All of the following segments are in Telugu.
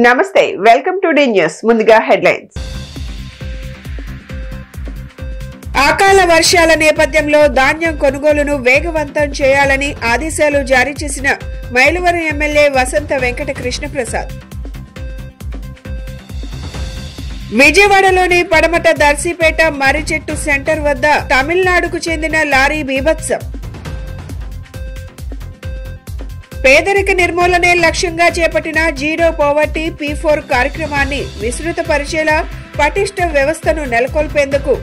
నమస్తే వెల్కమ్ టు డి న్యూస్ ముందుగా హెడ్లైన్స్ అకాల వర్షాల నేపథ్యంలో ధాన్యం కొనుగోలును వేగవంతం చేయాలని ఆదేశాలు జారీ చేసిన మైలవరం ఎమ్మెల్యే వసంత వెంకట కృష్ణప్రసాద్ విజయవాడలోని పడమట దర్శిపేట మర్రిచెట్టు సెంటర్ వద్ద తమిళనాడుకు చెందిన లారీ బీభత్సం పేదరిక నిర్మూలనే లక్ష్యంగా చేపట్టిన జీరో పోవర్టీ P4 కార్యక్రమాన్ని విస్తృతపరిచేలా పటిష్ట వ్యవస్థను నెలకొల్పేందుకు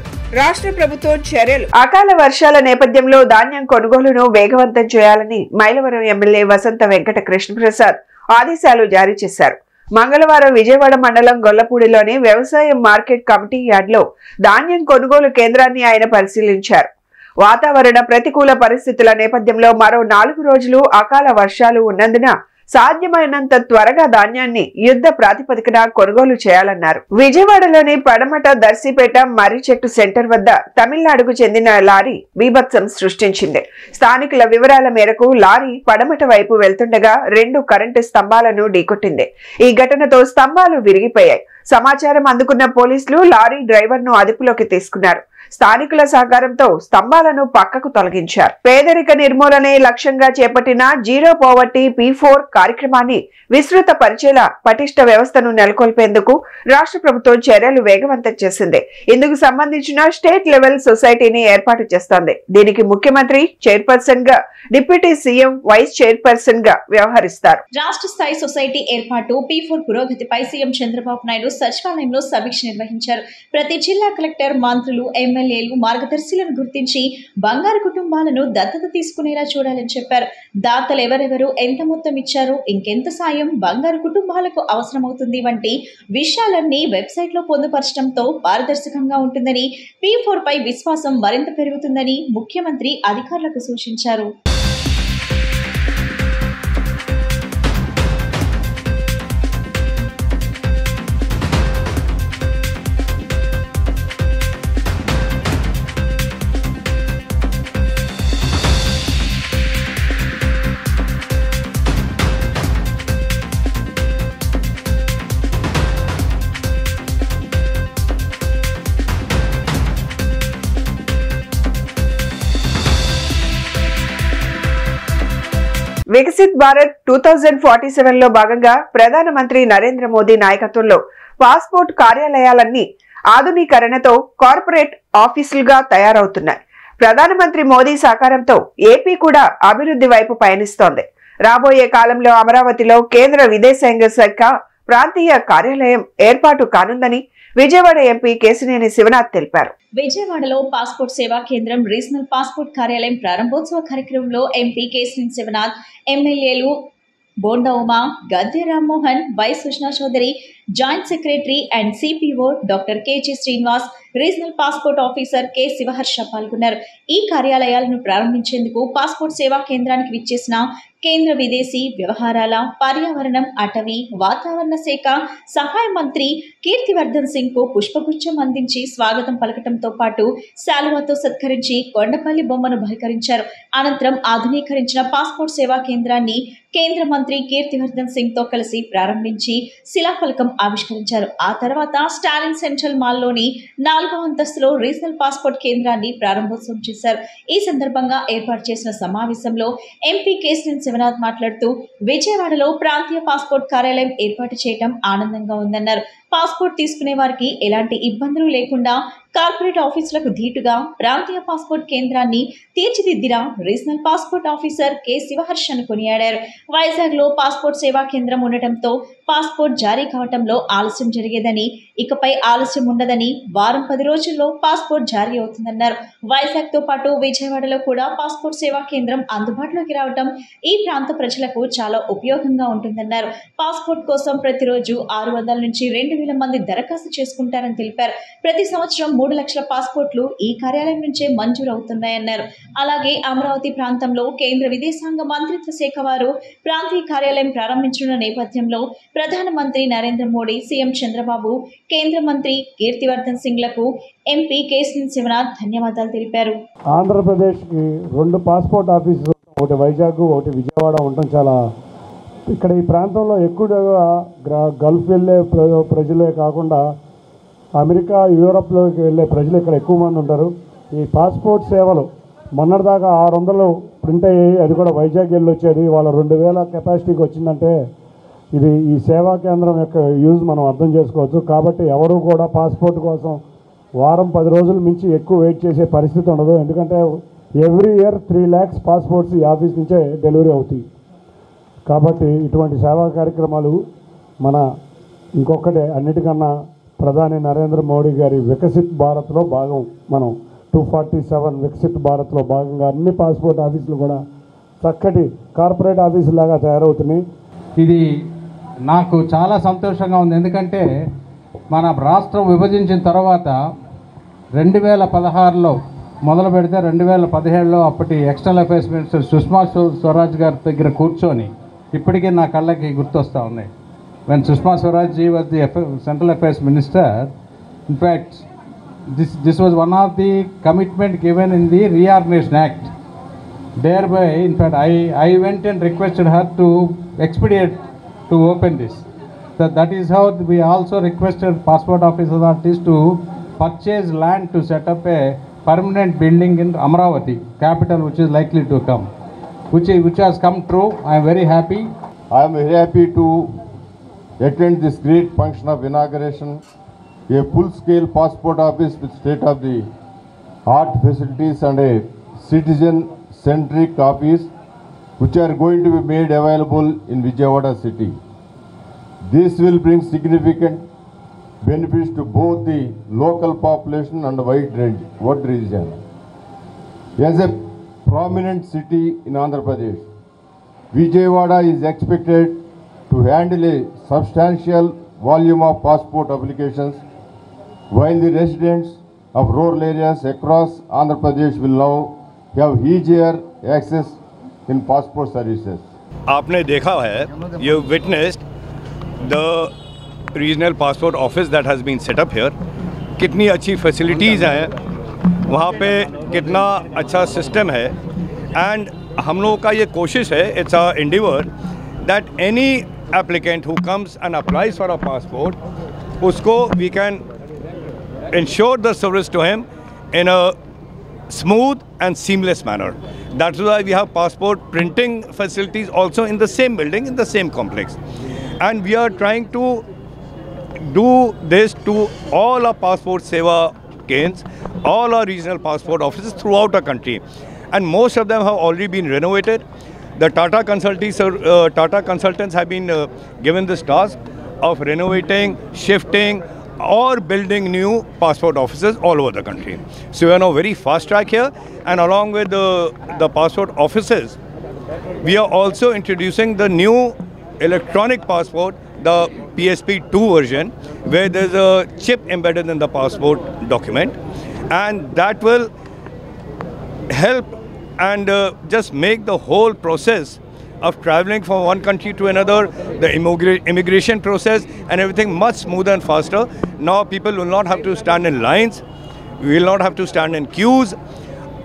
రాష్ట్ర ప్రభుత్వం చర్యలు. అకాల వర్షాల నేపథ్యంలో ధాన్యం కొనుగోలును వేగవంతం చేయాలని మైలవరం ఎమ్మెల్యే వసంత వెంకట కృష్ణప్రసాద్ ఆదేశాలు జారీ చేశారు. మంగళవారం విజయవాడ మండలం గొల్లపూడిలోని వ్యవసాయ మార్కెట్ కమిటీ యార్డ్లో ధాన్యం కొనుగోలు కేంద్రాన్ని ఆయన పరిశీలించారు. వాతావరణ ప్రతికూల పరిస్థితుల నేపథ్యంలో మరో 4 రోజులు అకాల వర్షాలు ఉన్నందున సాధ్యమైనంత త్వరగా ధాన్యాన్ని యుద్ధ ప్రాతిపదికన కొనుగోలు చేయాలన్నారు. విజయవాడలోని పడమట దర్శిపేట మర్రిచెట్టు సెంటర్ వద్ద తమిళనాడుకు చెందిన లారీ బీభత్సం సృష్టించింది. స్థానికుల వివరాల మేరకు లారీ పడమట వైపు వెళ్తుండగా 2 కరెంటు స్తంభాలను ఢీకొట్టింది. ఈ ఘటనతో స్తంభాలు విరిగిపోయాయి. సమాచారం అందుకున్న పోలీసులు లారీ డ్రైవర్ ను అదుపులోకి తీసుకున్నారు. స్థానికుల సహకారంతో స్తంభాలను పక్కకు తొలగించారు. పేదరిక నిర్మూలనే లక్ష్యంగా చేపట్టిన జీరో పోవర్టీ P4 కార్యక్రమాన్ని విస్తృత పరిచేలా పటిష్ట వ్యవస్థను నెలకొల్పేందుకు రాష్ట్ర ప్రభుత్వం చర్యలు వేగవంతం చేసింది. ఇందుకు సంబంధించిన స్టేట్ లెవెల్ సొసైటీని ఏర్పాటు చేస్తోంది. దీనికి ముఖ్యమంత్రి చైర్పర్సన్ గా, డిప్యూటీ సీఎం వైస్ చైర్పర్సన్ గా వ్యవహరిస్తారు. రాష్ట్ర స్థాయి సొసైటీ ఏర్పాటు P4 పురోగతిపై సీఎం చంద్రబాబు నాయుడు సచివాలయంలో సమీక్ష నిర్వహించారు. ప్రతి జిల్లా కలెక్టర్, మంత్రులు, ఎమ్మెల్యేలు మార్గదర్శులను గుర్తించి బంగారు కుటుంబాలను దత్తత తీసుకునేలా చూడాలని చెప్పారు. దాతలు ఎవరెవరు, ఎంత మొత్తం ఇచ్చారు, ఇంకెంత సాయం బంగారు కుటుంబాలకు అవసరమవుతుంది వంటి విషయాలన్నీ వెబ్సైట్ లో పొందుపరచడంతో పారదర్శకంగా ఉంటుందని, P4 పై విశ్వాసం మరింత పెరుగుతుందని ముఖ్యమంత్రి అధికారులకు సూచించారు. వికసిత్ భారత్ 2047 లో భాగంగా ప్రధానమంత్రి నరేంద్ర మోదీ నాయకత్వంలో పాస్పోర్ట్ కార్యాలయాలన్నీ ఆధునీకరణతో కార్పొరేట్ ఆఫీసులుగా తయారవుతున్నాయి. ప్రధానమంత్రి మోదీ సహకారంతో ఏపీ కూడా అభివృద్ధి వైపు పయనిస్తోంది. రాబోయే కాలంలో అమరావతిలో కేంద్ర విదేశాంగ శాఖ ప్రాంతీయ కార్యాలయం ఏర్పాటు కానుందని విజయవాడ ఎంపీ కేశినేని శివనాథ్ తెలిపారు. విజయవాడలో పాస్పోర్ట్ సేవా కేంద్రం, రీజనల్ పాస్పోర్ట్ కార్యాలయం ప్రారంభోత్సవ కార్యక్రమంలో ఎంపీ కేశినేని శివనాథ్, ఎమ్మెల్యేలు Bonda Uma, Gadde Rammohan, Y Sushma Chowdary, joint secretary and CPO doctor KG Srinivas, regional passport officer K Sivaharsha పాల్గొన్నారు. ఈ కార్యాలయాలను ప్రారంభించేందుకు పాస్పోర్ట్ సేవా కేంద్రానికి విచ్చేసిన కేంద్ర విదేశీ వ్యవహారాల, పర్యావరణం, అటవీ, వాతావరణ శాఖ సహాయ మంత్రి కీర్తివర్ధన్ సింగ్ కు పుష్పగుచ్చం అందించి స్వాగతం పలకటంతో పాటు శాలువాతో సత్కరించి కొండపల్లి బొమ్మను బహికరించారు. అనంతరం ఆధునీకరించిన పాస్పోర్ట్ సేవా కేంద్రాన్ని కేంద్ర మంత్రి కీర్తివర్ధన్ సింగ్ తో కలిసి ప్రారంభించి శిలాఫలకం ఆవిష్కరించారు. ఆ తర్వాత స్టాలిన్ సెంట్రల్ మాల్ లోని 4వ అంతస్తులో రీజనల్ పాస్పోర్ట్ కేంద్రాన్ని ప్రారంభోత్సవం చేశారు. ఈ సందర్భంగా ఏర్పాటు చేసిన సమావేశంలో ఎంపీ కేశినేని శివనాథ్ మాట్లాడుతూ విజయవాడలో ప్రాంతీయ పాస్పోర్ట్ కార్యాలయం ఏర్పాటు చేయడం ఆనందంగా ఉందన్నారు. పాస్పోర్ట్ తీసుకునే వారికి ఎలాంటి ఇబ్బందులు లేకుండా కార్పొరేట్ ఆఫీసులకు ధీటుగా ప్రాంతీయ పాస్పోర్ట్ కేంద్రాన్ని తీర్చిదిద్దిన రీజనల్ పాస్పోర్ట్ ఆఫీసర్ కె శివహర్షను కొనియాడారు. వైజాగ్ లో పాస్పోర్ట్ సేవా కేంద్రం ఉండటంతో పాస్పోర్ట్ జారీ కావటంలో ఆలస్యం జరిగేదని, ఇకపై ఆలస్యం ఉండదని, వారం 10 రోజుల్లో పాస్పోర్ట్ జారీ అవుతుందన్నారు. వైజాగ్ తో పాటు విజయవాడలో కూడా పాస్పోర్ట్ సేవా కేంద్రం అందుబాటులోకి రావడం ఈ ప్రాంత ప్రజలకు చాలా ఉపయోగంగా ఉంటుందన్నారు. పాస్పోర్ట్ కోసం ప్రతిరోజు 600 నుంచి 2000 మంది దరఖాస్తు చేసుకుంటారని తెలిపారు. ప్రతి సంవత్సరం 3 లక్షల పాస్పోర్ట్లు ఈ కార్యాలయం నుంచే మంజూరు అవుతున్నాయన్నారు. అలాగే అమరావతి ప్రాంతంలో కేంద్ర విదేశాంగ మంత్రిత్వ శాఖ వారు ప్రాంతీయ కార్యాలయం ప్రారంభించిన నేపథ్యంలో ప్రధానమంత్రి నరేంద్ర మోడీ, సీఎం చంద్రబాబు, కేంద్ర మంత్రి కీర్తివర్ధన్ సింగ్ లకు ఎంపీ కేశినేని శివనాథ్ ధన్యవాదాలు తెలిపారు. ఆంధ్రప్రదేశ్కి 2 పాస్పోర్ట్ ఆఫీసులు, ఒకటి వైజాగ్, ఒకటి విజయవాడ ఉండటం చాలా ఇక్కడ ఈ ప్రాంతంలో ఎక్కువగా గల్ఫ్ వెళ్ళే ప్రజలే కాకుండా అమెరికా యూరోప్లోకి వెళ్ళే ప్రజలు ఇక్కడ ఎక్కువ మంది ఉంటారు. ఈ పాస్పోర్ట్ సేవలు మొన్నటిదాకా 600 ప్రింట్ అయ్యాయి, అది కూడా వైజాగ్ వెళ్ళి వచ్చేది. వాళ్ళ 2000 కెపాసిటీకి వచ్చిందంటే ఇది ఈ సేవా కేంద్రం యొక్క యూజ్ మనం అర్థం చేసుకోవచ్చు. కాబట్టి ఎవరు కూడా పాస్పోర్ట్ కోసం వారం 10 రోజుల మించి ఎక్కువ వెయిట్ చేసే పరిస్థితి ఉండదు. ఎందుకంటే ఎవ్రీ ఇయర్ 3 lakhs పాస్పోర్ట్స్ ఈ ఆఫీస్ నుంచే డెలివరీ అవుతాయి. కాబట్టి ఇటువంటి సేవా కార్యక్రమాలు మన ఇంకొకటే అన్నిటికన్నా ప్రధాని నరేంద్ర మోడీ గారి వికసిత్ భారత్లో భాగం. మనం 247 వికసిత్ భారత్లో భాగంగా అన్ని పాస్పోర్ట్ ఆఫీసులు కూడా చక్కటి కార్పొరేట్ ఆఫీసు లాగా తయారవుతున్నాయి. ఇది నాకు చాలా సంతోషంగా ఉంది. ఎందుకంటే మన రాష్ట్రం విభజించిన తర్వాత 2016లో మొదలు పెడితే 2017లో అప్పటి external affairs minister Sushma Swaraj గారి దగ్గర కూర్చొని ఇప్పటికీ నా కళ్ళకి గుర్తొస్తూ ఉన్నాయి. When Sushma Swaraj ji was the central affairs minister, in fact this was one of the commitment given in the reorganisation act. Thereby, in fact, I went and requested her to expedite to open this. That is how we also requested passport office authorities to purchase land to set up a permanent building in Amravati, capital which is likely to come, which has come true. I am very happy. I am very happy to attend this great function of inauguration, a full-scale passport office with state-of-the-art facilities and a citizen-centric office which are going to be made available in Vijayawada city. This will bring significant benefits to both the local population and the wide region. As a prominent city in Andhra Pradesh, Vijayawada is expected to handle a substantial volume of passport applications, while the residents of rural areas across Andhra Pradesh will now have easier access in passport services. आपने देखा है, you witnessed the regional passport office that has been set up here. कितनी अच्छी facilities हैं वहाँ पे, कितना अच्छा system है. And हम लोगों का ये कोशिश है, it's our endeavor that any applicant who comes and applies for a passport, उसको we can ensure the service to him in a smooth and seamless manner. That's why we have passport printing facilities also in the same building, in the same complex. And we are trying to do this to all our passport seva gains, all our regional passport offices throughout our country. And most of them have already been renovated. The Tata consultants have been given this task of renovating, shifting, or building new passport offices all over the country. So we are now very fast track here, and along with the passport offices, we are also introducing the new electronic passport, the PSP2 version, where there's a chip embedded in the passport document, and that will help and just make the whole process of traveling from one country to another, the immigration process and everything much smoother and faster. Now people will not have to stand in lines, we will not have to stand in queues.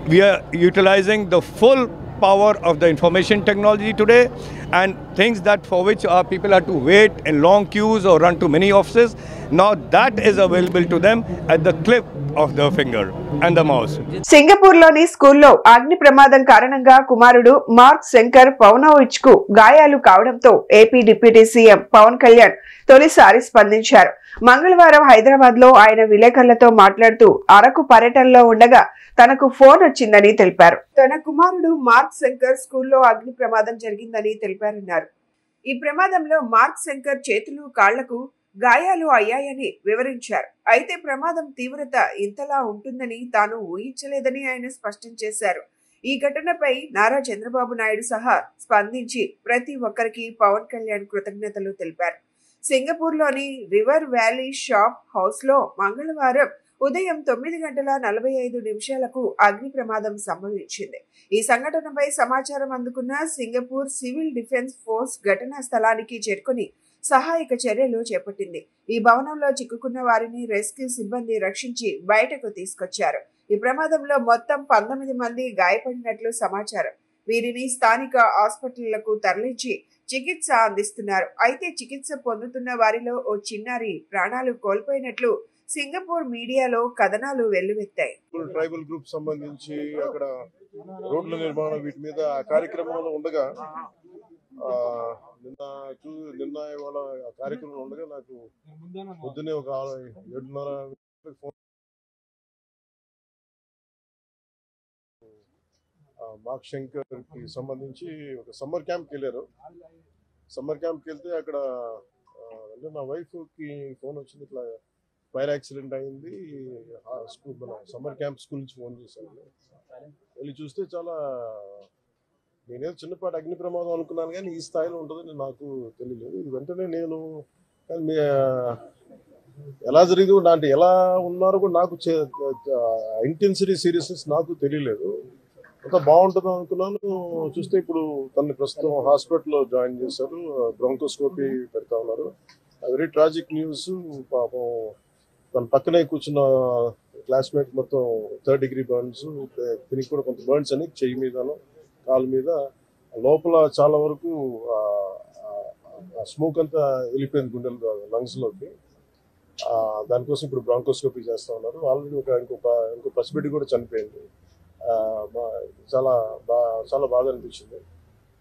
We are utilizing the full power of the information technology today, and things that for which our people had to wait in long queues or run to many offices, now that is available to them at the click of the finger and the mouse. సింగపూర్లోని స్కూల్లో అగ్ని ప్రమాదం కారణంగా కుమారుడు మార్క్ శంకర్ పవనోవిచ్ కు గాయాలు కావడంతో AP deputy CM Pawan Kalyan తొలిసారి స్పందించారు. మంగళవారం హైదరాబాద్ లో ఆయన విలేకరులతో మాట్లాడుతూ అరకు పర్యటనలో ఉండగా తనకు ఫోన్ వచ్చిందని తెలిపారు. తన కుమారుడు మార్క్ శంకర్ స్కూల్లో అగ్ని ప్రమాదం జరిగిందని తెలిపారన్నారు. ఈ ప్రమాదంలో మార్క్ శంకర్ చేతులు కాళ్లకు గాయాలు అయ్యాయని వివరించారు. అయితే ప్రమాదం తీవ్రత ఇంతలా ఉంటుందని తాను ఊహించలేదని ఆయన స్పష్టం చేశారు. ఈ ఘటనపై నారా చంద్రబాబు నాయుడు సహా స్పందించి ప్రతి ఒక్కరికి పవన్ కళ్యాణ్ కృతజ్ఞతలు తెలిపారు. సింగపూర్లోని రివర్ వ్యాలీ షాప్ హౌస్ లో మంగళవారం ఉదయం 9:45 అగ్ని ప్రమాదం సంభవించింది. ఈ సంఘటనపై సమాచారం అందుకున్న సింగపూర్ సివిల్ డిఫెన్స్ ఫోర్స్ ఘటనా స్థలానికి చేరుకుని సహాయక చర్యలు చేపట్టింది. ఈ భవనంలో చిక్కుకున్న వారిని రెస్క్యూ సిబ్బంది రక్షించి బయటకు తీసుకొచ్చారు. ఈ ప్రమాదంలో మొత్తం 19 మంది గాయపడినట్లు సమాచారం. వీరిని స్థానిక హాస్పిటళ్లకు తరలించి చికిత్స అందిస్తున్నారు. అయితే చికిత్స పొందుతున్న వారిలో ఓ చిన్నారి ప్రాణాలు కోల్పోయినట్లు సింగపూర్ మీడియాలో కథనాలు వెల్లువెత్తాయి. ట్రైబల్ గ్రూప్ సంబంధించి అక్కడ రోడ్ల నిర్మాణం వీటి మీద కార్యక్రమంలో ఉండగా నిన్న ఇవాళ కార్యక్రమంలో ఉండగా నాకు పొద్దున్నే ఒక 7:30 ఫోన్ మార్క్ శంకర్ కి సంబంధించి ఒక సమ్మర్ క్యాంప్కి వెళ్ళారు. సమ్మర్ క్యాంప్కి వెళ్తే అక్కడ అంటే నా వైఫ్ కి ఫోన్ వచ్చింది, ఇట్లా ఫైర్ యాక్సిడెంట్ అయింది, స్కూల్ మన సమ్మర్ క్యాంప్ స్కూల్ నుంచి ఫోన్ చేశాను. వెళ్ళి చూస్తే చాలా నేనేదో చిన్నపాటి అగ్ని ప్రమాదం అనుకున్నాను, కానీ ఈ స్థాయిలో ఉంటుందని నాకు తెలియలేదు. ఇది వెంటనే నేను ఎలా జరిగింది అంటే ఎలా ఉన్నారో కూడా నాకు ఇంటెన్సిటీ సీరియస్నెస్ నాకు తెలియలేదు. అంతా బాగుంటుంది అనుకున్నాను. చూస్తే ఇప్పుడు తనని ప్రస్తుతం హాస్పిటల్లో జాయిన్ చేశారు, బ్రాంకోస్కోపీ పెడతా ఉన్నారు. Very tragic news. పాపం తన పక్కనే కూర్చున్న క్లాస్మేట్ మొత్తం 3rd degree బర్న్స్, దీనికి కూడా కొంత బర్న్స్ అని చెయ్యి మీదను కాలు మీద, లోపల చాలా వరకు స్మోక్ అంతా వెళ్ళిపోయింది గుండెలు లంగ్స్లోకి. దానికోసం ఇప్పుడు బ్రాంకోస్కోపీ చేస్తూ ఉన్నారు. ఆల్రెడీ ఇంకో పసిబిడ్డ కూడా చనిపోయింది. చాలా బాగా అనిపించింది.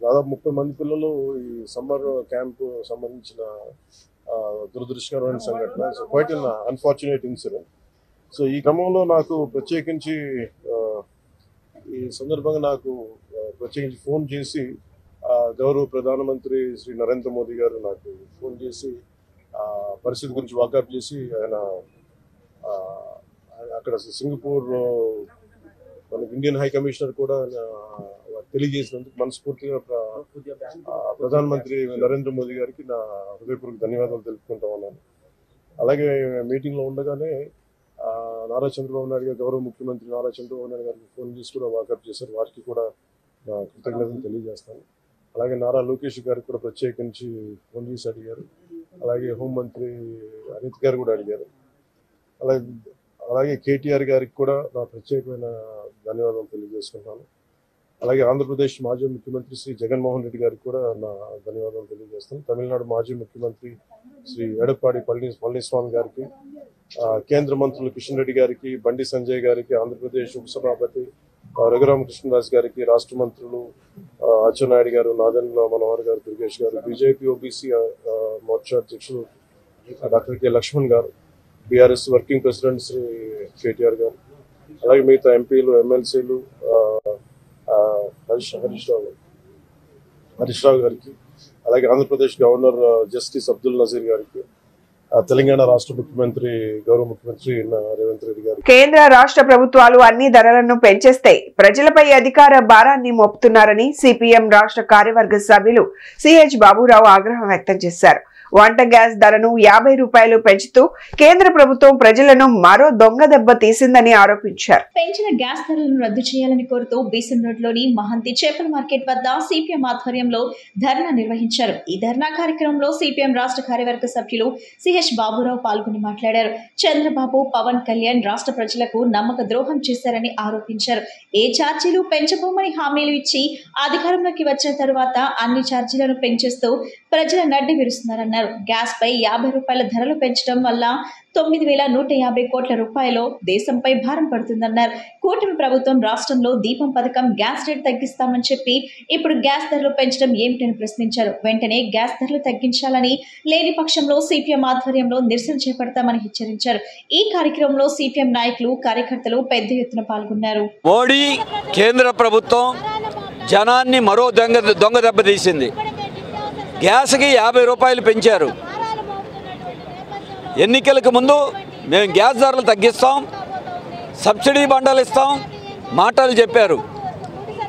దాదాపు 30 మంది పిల్లలు ఈ సమ్మర్ క్యాంపు సంబంధించిన దురదృష్టకరమైన సంఘటన. So quiet an unfortunate incident. So ఈ క్రమంలో నాకు ప్రత్యేకించి ఈ సందర్భంగా నాకు ప్రత్యేకించి ఫోన్ చేసి గౌరవ ప్రధానమంత్రి శ్రీ నరేంద్ర మోదీ గారు నాకు ఫోన్ చేసి పరిస్థితి గురించి వాకప్ చేసి ఆయన అక్కడ సింగపూర్ మనకి ఇండియన్ హై కమిషనర్ కూడా తెలియజేసినందుకు మనస్ఫూర్తిగా ప్రధానమంత్రి నరేంద్ర మోదీ గారికి నా హృదయపూర్వక ధన్యవాదాలు తెలుపుకుంటా ఉన్నాను. అలాగే మీటింగ్లో ఉండగానే నారా చంద్రబాబు నాయుడు గారు, గౌరవ ముఖ్యమంత్రి నారా చంద్రబాబు నాయుడు గారికి ఫోన్ చేసి కూడా వాకప్ చేశారు. వారికి కూడా నా కృతజ్ఞతలు తెలియజేస్తాను. అలాగే నారా లోకేష్ గారికి కూడా ప్రత్యేకించి ఫోన్ చేసి అడిగారు. అలాగే హోంమంత్రి అనిత్ గారు కూడా అడిగారు. అలాగే కేటీఆర్ గారికి కూడా నా ప్రత్యేకమైన ధన్యవాదాలు తెలియజేసుకుంటాను. అలాగే ఆంధ్రప్రదేశ్ మాజీ ముఖ్యమంత్రి శ్రీ జగన్మోహన్ రెడ్డి గారికి కూడా నా ధన్యవాదాలు తెలియజేస్తాను. తమిళనాడు మాజీ ముఖ్యమంత్రి శ్రీ ఎడప్పాడి పళనిస్వామి గారికి, కేంద్ర మంత్రులు కిషన్ రెడ్డి గారికి, బండి సంజయ్ గారికి, ఆంధ్రప్రదేశ్ ఉపసభాపతి రఘురామకృష్ణరాజు గారికి, రాష్ట్ర మంత్రులు అచ్చెన్నాయుడు గారు, నాదెండ్ల మనోహర్ గారు, దుర్గేష్ గారు, బీజేపీ ఓబీసీ మోర్చా అధ్యక్షులు డాక్టర్ కె లక్ష్మణ్ గారు, BRS working president Shri KTR గారు, అలాగే మిగతా ఎంపీలు, ఎమ్మెల్సీలు హరీష్ రావు గారికి, అలాగే ఆంధ్రప్రదేశ్ గవర్నర్ జస్టిస్ అబ్దుల్ నజీర్ గారికి, తెలంగాణ రాష్ట్ర ముఖ్యమంత్రి గౌరవ ముఖ్యమంత్రి రేవంత్ రెడ్డి గారు. కేంద్ర రాష్ట్ర ప్రభుత్వాలు అన్ని ధరలను పెంచేస్తే ప్రజలపై అధికార భారాన్ని మోపుతున్నారని సిపిఎం రాష్ట్ర కార్యవర్గ సభ్యులు సిహెచ్ బాబురావు ఆగ్రహం వ్యక్తం చేశారు. వంట గ్యాస్ ధరను 50 రూపాయలు పెంచుతూ కేంద్ర ప్రభుత్వం ప్రజలను మరో దొంగ దెబ్బ తీసిందని ఆరోపించారు. పెంచిన గ్యాస్ ధరలను రద్దు చేయాలని కోరుతూ బీసన్ రోడ్లోని మహంతి చేపల మార్కెట్ వద్ద సిపిఎం ఆధ్వర్యంలో ధర్నా నిర్వహించారు. ఈ ధర్నా కార్యక్రమంలో సిపిఎం రాష్ట్ర కార్యవర్గ సభ్యులు సిహెచ్ బాబురావు పాల్గొని మాట్లాడారు. చంద్రబాబు, పవన్ కళ్యాణ్ రాష్ట్ర ప్రజలకు నమ్మక ద్రోహం చేశారని ఆరోపించారు. ఏ ఛార్జీలు పెంచబోమని హామీలు ఇచ్చి అధికారంలోకి వచ్చిన తరువాత అన్ని ఛార్జీలను పెంచేస్తూ ప్రజల నడ్డి విరుస్తున్నారన్నారు. గ్యాస్ పై 50 రూపాయల ధరలు పెంచడం వల్ల 9,150 కోట్ల రూపాయలు దేశంపై భారం పడుతుందన్నారు. కూటమి ప్రభుత్వం రాష్ట్రంలో దీపం పథకం గ్యాస్ రేట్ తగ్గిస్తామని చెప్పి ఇప్పుడు గ్యాస్ ధరలు పెంచడం ఏమిటని ప్రశ్నించారు. వెంటనే గ్యాస్ ధరలు తగ్గించాలని, లేని పక్షంలో సిపిఎం ఆధ్వర్యంలో నిరసన చేపడతామని హెచ్చరించారు. ఈ కార్యక్రమంలో సిపిఎం నాయకులు, కార్యకర్తలు పెద్ద ఎత్తున పాల్గొన్నారు. మోడీ కేంద్ర ప్రభుత్వం జనాన్ని మరో దొంగ దెబ్బ తీసింది. గ్యాస్కి 50 రూపాయలు పెంచారు. ఎన్నికలకు ముందు మేము గ్యాస్ ధరలు తగ్గిస్తాం, సబ్సిడీ బండలు ఇస్తాం మాటలు చెప్పారు.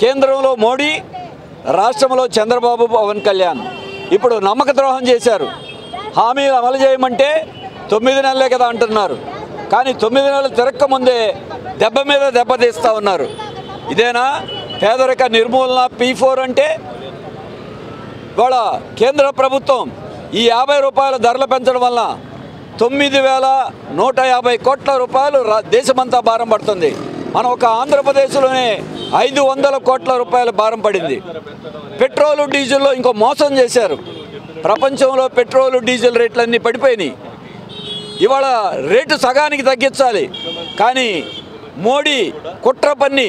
కేంద్రంలో మోడీ, రాష్ట్రంలో చంద్రబాబు, పవన్ కళ్యాణ్ ఇప్పుడు నమ్మక ద్రోహం చేశారు. హామీలు అమలు చేయమంటే 9 నెలలే కదా అంటున్నారు. కానీ 9 నెలలు తిరక్కముందే దెబ్బ మీద దెబ్బ తీస్తూ ఉన్నారు. ఇదేనా పేదరిక నిర్మూలన P4 అంటే? ఇవాళ కేంద్ర ప్రభుత్వం ఈ 50 రూపాయల ధరలు పెంచడం వల్ల 9,150 కోట్ల రూపాయలు దేశమంతా భారం పడుతుంది. మనం ఒక ఆంధ్రప్రదేశ్లోనే 500 కోట్ల రూపాయల భారం పడింది. పెట్రోలు డీజిల్లో ఇంకో మోసం చేశారు. ప్రపంచంలో పెట్రోలు డీజిల్ రేట్లన్నీ పడిపోయినాయి. ఇవాళ రేటు సగానికి తగ్గించాలి, కానీ మోడీ కుట్ర పన్ని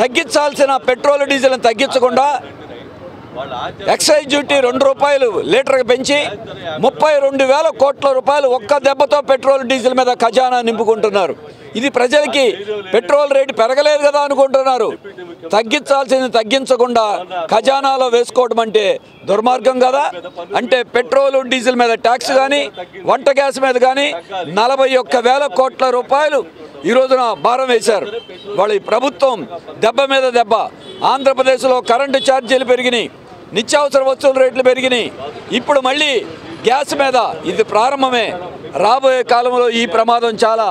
తగ్గించాల్సిన పెట్రోల్ డీజిల్ని తగ్గించకుండా ఎక్సైజ్ డ్యూటీ 2 రూపాయలు లీటర్కి పెంచి 32,000 కోట్ల రూపాయలు ఒక్క దెబ్బతో పెట్రోల్ డీజిల్ మీద ఖజానా నింపుకుంటున్నారు. ఇది ప్రజలకి పెట్రోల్ రేటు పెరగలేదు కదా అనుకుంటున్నారు. తగ్గించాల్సింది తగ్గించకుండా ఖజానాలో వేసుకోవడం అంటే దుర్మార్గం కదా. అంటే పెట్రోల్ డీజిల్ మీద ట్యాక్స్ కానీ వంట గ్యాస్ మీద కానీ 41,000 కోట్ల రూపాయలు ఈ రోజున భారం వేశారు. వాళ్ళ ప్రభుత్వం దెబ్బ మీద దెబ్బ. ఆంధ్రప్రదేశ్లో కరెంటు ఛార్జీలు పెరిగినాయి, నిత్యావసర వస్తువుల రేట్లు పెరిగినాయి. ఇప్పుడు మళ్ళీ గ్యాస్ మీద ఇది ప్రారంభమే. రాబోయే కాలంలో ఈ ప్రమాదం చాలా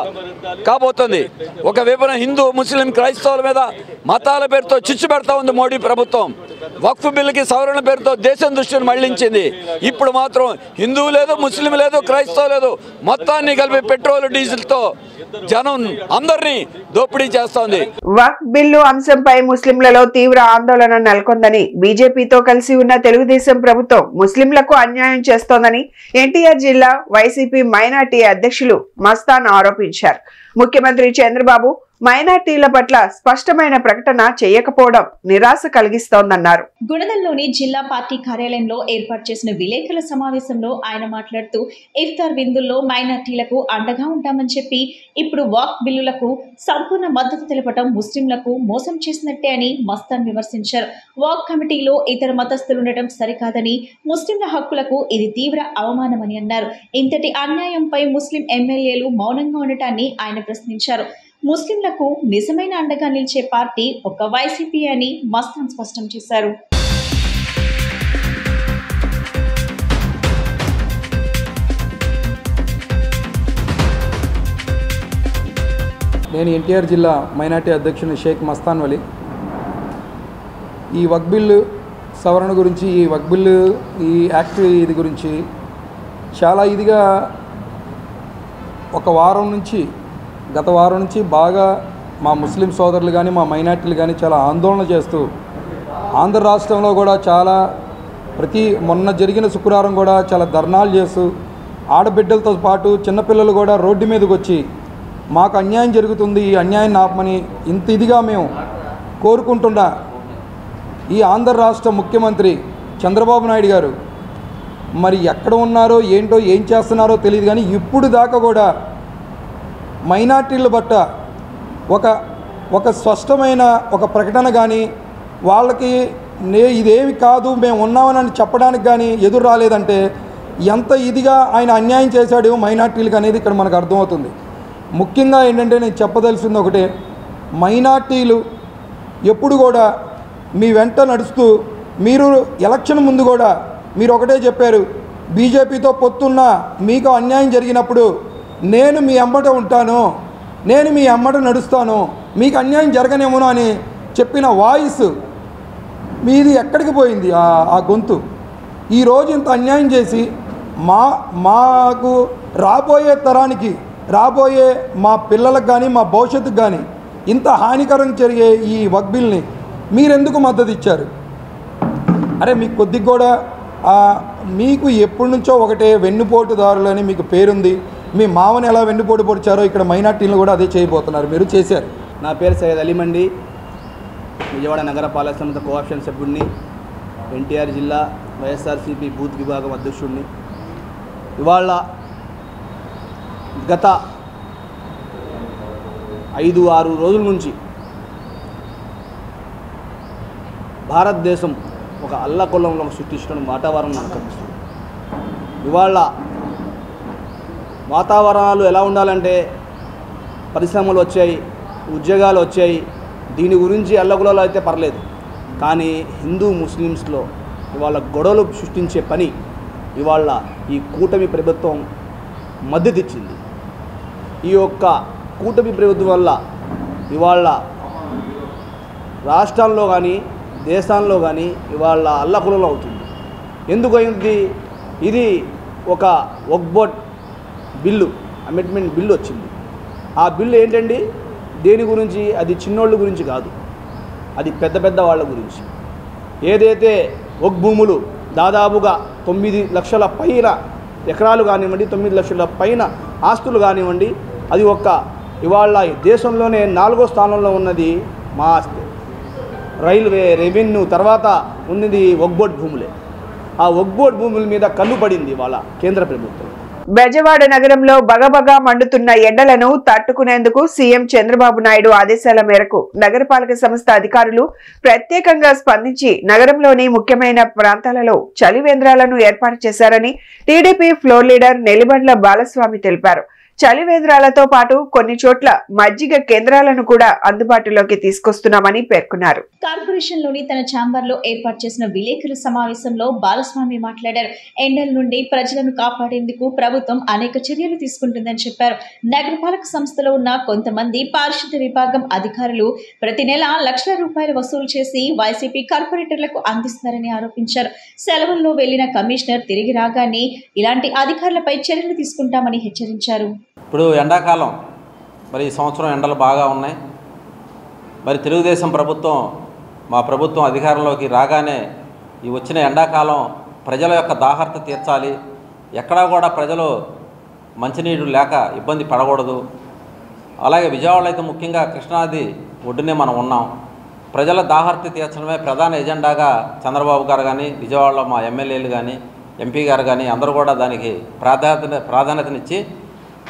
కాబోతుంది. ఒక వైపున హిందూ ముస్లిం క్రైస్తవుల మీద మతాల పేరుతో చిచ్చు పెడతా ఉంది మోడీ ప్రభుత్వం. వక్ఫ్ బిల్లుకి సవరణ పేరుతో దేశం దృష్టిని మళ్లించింది. ఇప్పుడు మాత్రం హిందువు లేదు, ముస్లిం లేదు, క్రైస్తవు లేదు, మొత్తాన్ని కలిపి పెట్రోల్ డీజిల్తో జనం అందరినీ దోపిడీ చేస్తోంది. వక్ఫ్ బిల్లు అంశంపై ముస్లింలలో తీవ్ర ఆందోళన నెలకొందని, బీజేపీతో కలిసి ఉన్న తెలుగుదేశం ప్రభుత్వం ముస్లింలకు అన్యాయం చేస్తోందని ఎన్టీఆర్ జిల్లా వైసీపీ మైనార్టీ అధ్యక్షులు మస్తాన్ ఆరోపించారు. ముఖ్యమంత్రి చంద్రబాబు మైనార్టీల పట్ల స్పష్టమైన ప్రకటన చేయకపోవడం నిరాశ కలిగిస్తోందన్నారు. గుణదల్లోని జిల్లా పార్టీ కార్యాలయంలో ఏర్పాటు చేసిన విలేకరుల సమావేశంలో ఆయన మాట్లాడుతూ ఇఫ్తార్ విందుల్లో మైనార్టీలకు అండగా ఉంటామని చెప్పి ఇప్పుడు వాక్ బిల్లులకు సంపూర్ణ మద్దతు తెలపడం ముస్లింలకు మోసం చేసినట్టే అని మస్తాన్ విమర్శించారు. వాక్ కమిటీలో ఇతర మతస్థులు ఉండటం సరికాదని, ముస్లింల హక్కులకు ఇది తీవ్ర అవమానమని అన్నారు. ఇంతటి అన్యాయంపై ముస్లిం ఎమ్మెల్యేలు మౌనంగా ఉండటాన్ని ఆయన ప్రశ్నించారు. ముస్లింలకు నిజమైన అండగా నిలిచే పార్టీ ఒక వైసీపీ అని మస్తాన్ స్పష్టం చేశారు. నేను ఎన్టీఆర్ జిల్లా మైనార్టీ అధ్యక్షుని షేక్ మస్తాన్ వలి. ఈ వక్ఫ్ బిల్లు సవరణ గురించి, ఈ వక్ఫ్ బిల్లు, ఈ యాక్ట్ ఇది గురించి చాలా ఇదిగా గత వారం నుంచి బాగా మా ముస్లిం సోదరులు కానీ మా మైనార్టీలు కానీ చాలా ఆందోళన చేస్తూ, ఆంధ్ర రాష్ట్రంలో కూడా చాలా మొన్న జరిగిన శుక్రవారం కూడా చాలా ధర్నాలు చేస్తూ, ఆడబిడ్డలతో పాటు చిన్నపిల్లలు కూడా రోడ్డు మీదకి వచ్చి మాకు అన్యాయం జరుగుతుంది, ఈ అన్యాయం ఆపమని ఇంత ఇదిగా మేము కోరుకుంటున్నా ఈ ఆంధ్ర రాష్ట్ర ముఖ్యమంత్రి చంద్రబాబు నాయుడు గారు మరి ఎక్కడ ఉన్నారో ఏంటో ఏం చేస్తున్నారో తెలియదు, కానీ ఇప్పుడు దాకా కూడా మైనార్టీల పట్ల ఒక స్పష్టమైన ఒక ప్రకటన కానీ, వాళ్ళకి ఇదేమి కాదు మేము ఉన్నామని చెప్పడానికి కానీ ఎదురు రాలేదంటే ఎంత ఇదిగా ఆయన అన్యాయం చేశాడు మైనార్టీలకు అనేది ఇక్కడ మనకు అర్థమవుతుంది. ముఖ్యంగా ఏంటంటే నేను చెప్పదలిసింది ఒకటే, మైనార్టీలు ఎప్పుడు కూడా మీ వెంట నడుస్తూ, మీరు ఎలక్షన్ ముందు కూడా మీరు ఒకటే చెప్పారు, బీజేపీతో పొత్తున్నా మీకు అన్యాయం జరిగినప్పుడు నేను మీ అమ్మట ఉంటాను, నేను మీ అమ్మట నడుస్తాను, మీకు అన్యాయం జరగనేమోనో అని చెప్పిన వాయిస్ మీది ఎక్కడికి పోయింది? ఆ గొంతు ఈరోజు ఇంత అన్యాయం చేసి మాకు రాబోయే తరానికి, రాబోయే మా పిల్లలకు కానీ మా భవిష్యత్తుకు కానీ ఇంత హానికరం జరిగే ఈ వక్ఫ్ బిల్ని మీరెందుకు మద్దతు ఇచ్చారు? అరే మీకు కొద్దిగా కూడా మీకు ఎప్పటి నుంచో ఒకటే వెన్నుపోటుదారులని మీకు పేరుంది. మీ మామని ఎలా వెన్నుపోటు పొడిచారో ఇక్కడ మైనార్టీలను కూడా అదే చేయబోతున్నారు, మీరు చేశారు. నా పేరు సయ్యద్ అలీమండి, విజయవాడ నగరపాలక సంస్థ కోఆప్షన్ సభ్యుడిని, ఎన్టీఆర్ జిల్లా వైఎస్ఆర్సీపీ బూత్ విభాగం అధ్యక్షుడిని. ఇవాళ గత 5-6 రోజుల నుంచి భారతదేశం ఒక అల్లకొల్లంలో సృష్టించిన వాతావరణం మనకు కనిపిస్తుంది. ఇవాళ వాతావరణాలు ఎలా ఉండాలంటే, పరిశ్రమలు వచ్చాయి, ఉద్యోగాలు వచ్చాయి, దీని గురించి అల్లకొల్లలో అయితే పర్లేదు, కానీ హిందూ ముస్లిమ్స్లో ఇవాళ గొడవలు సృష్టించే పని ఇవాళ ఈ కూటమి ప్రభుత్వం మద్దతు ఇచ్చింది. ఈ యొక్క కూటమి ప్రభుత్వం వల్ల ఇవాళ రాష్ట్రాల్లో కానీ దేశాల్లో కానీ ఇవాళ అల్లకొల్లం అవుతుంది. ఎందుకు అయింది? ఇది ఒక వక్ఫ్ బిల్లు, అమెండ్మెంట్ బిల్లు వచ్చింది. ఆ బిల్లు ఏంటండి, దేని గురించి? అది చిన్నోళ్ళ గురించి కాదు, అది పెద్ద పెద్ద వాళ్ళ గురించి. ఏదైతే ఒక్ భూములు దాదాపుగా 9 లక్షల పైన ఎకరాలు కానివ్వండి, 9 లక్షల పైన ఆస్తులు కానివ్వండి, అది ఇవాళ దేశంలోనే 4వ స్థానంలో ఉన్నది మా ఆస్తి. రైల్వే, రెవెన్యూ తర్వాత ఉన్నది ఒక్బోర్డ్ భూములే. ఆ ఒక్బోర్డ్ భూముల మీద కన్ను పడింది ఇవాళ కేంద్ర ప్రభుత్వం. బెజవాడ నగరంలో బగబగా మండుతున్న ఎండలను తట్టుకునేందుకు సీఎం చంద్రబాబు నాయుడు ఆదేశాల మేరకు నగరపాలక సంస్థ అధికారులు ప్రత్యేకంగా స్పందించి నగరంలోని ముఖ్యమైన ప్రాంతాలలో చలివేంద్రాలను ఏర్పాటు చేశారని TDP floor leader Nellibandla Balaswamy తెలిపారు. చలివేంద్రాలతో పాటు కొన్ని చోట్ల మజ్జిగ కేంద్రాలను కూడా అందుబాటులోకి తీసుకొస్తున్నామని పేర్కొన్నారు. కార్పొరేషన్ లోని తన ఛాంబర్ లో ఏర్పాటు చేసిన విలేకరుల సమావేశంలో బాలస్వామి మాట్లాడారు. ఎండల నుండి ప్రజలను కాపాడేందుకు ప్రభుత్వం అనేక చర్యలు తీసుకుంటుందని చెప్పారు. నగరపాలక సంస్థలో ఉన్న కొంతమంది పారిశుద్ధ్య విభాగం అధికారులు ప్రతి నెల లక్షల రూపాయలు వసూలు చేసి వైసీపీ కార్పొరేటర్లకు అందిస్తున్నారని ఆరోపించారు. సెలవుల్లో వెళ్లిన కమిషనర్ తిరిగి రాగానే ఇలాంటి అధికారులపై చర్యలు తీసుకుంటామని హెచ్చరించారు. ఇప్పుడు ఎండాకాలం, మరి ఈ సంవత్సరం ఎండలు బాగా ఉన్నాయి. మరి తెలుగుదేశం ప్రభుత్వం, మా ప్రభుత్వం అధికారంలోకి రాగానే ఈ వచ్చిన ఎండాకాలం ప్రజల యొక్క దాహర్త తీర్చాలి, ఎక్కడా కూడా ప్రజలు మంచినీరు లేక ఇబ్బంది పడకూడదు. అలాగే విజయవాడలో అయితే ముఖ్యంగా కృష్ణానది ఒడ్డునే మనం ఉన్నాం. ప్రజల దాహర్త తీర్చడమే ప్రధాన ఎజెండాగా చంద్రబాబు గారు కానీ, విజయవాడలో మా ఎమ్మెల్యేలు కానీ, ఎంపీ గారు కానీ అందరూ కూడా దానికి ప్రాధాన్యతనిచ్చి